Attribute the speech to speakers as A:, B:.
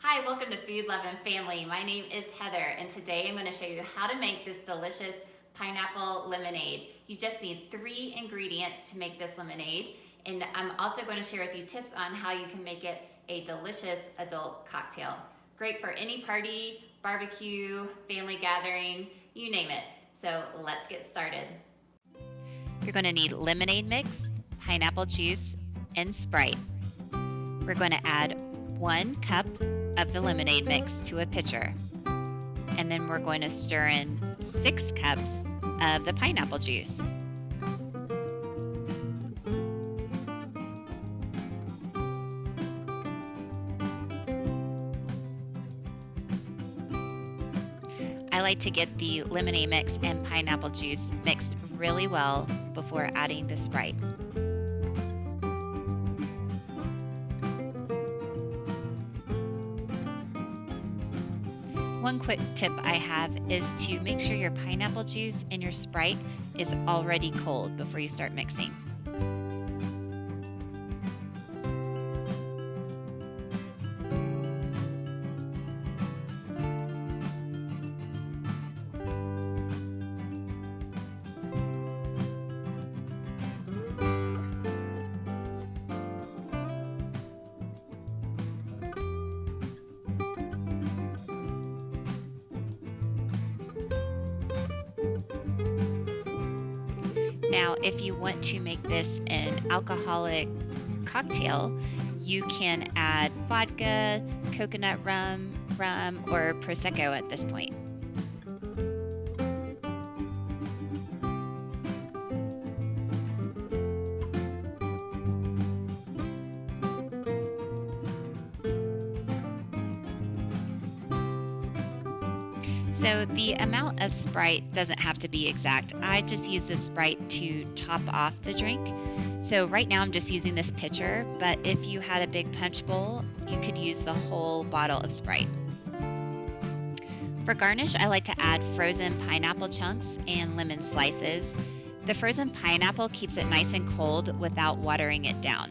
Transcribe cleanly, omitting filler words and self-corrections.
A: Hi, welcome to Food Lovin' Family. My name is Heather, and today I'm going to show you how to make this delicious pineapple lemonade. You just need 3 ingredients to make this lemonade, and I'm also going to share with you tips on how you can make it a delicious adult cocktail. Great for any party, barbecue, family gathering, you name it. So let's get started.
B: You're going to need lemonade mix, pineapple juice, and Sprite. We're going to add 1 cup of the lemonade mix to a pitcher. And then we're going to stir in 6 cups of the pineapple juice. I like to get the lemonade mix and pineapple juice mixed really well before adding the Sprite. One quick tip I have is to make sure your pineapple juice and your Sprite is already cold before you start mixing. Now, if you want to make this an alcoholic cocktail, you can add vodka, coconut rum, or Prosecco at this point. So the amount of Sprite doesn't have to be exact. I just use this Sprite to top off the drink. So right now I'm just using this pitcher, but if you had a big punch bowl, you could use the whole bottle of Sprite. For garnish, I like to add frozen pineapple chunks and lemon slices. The frozen pineapple keeps it nice and cold without watering it down.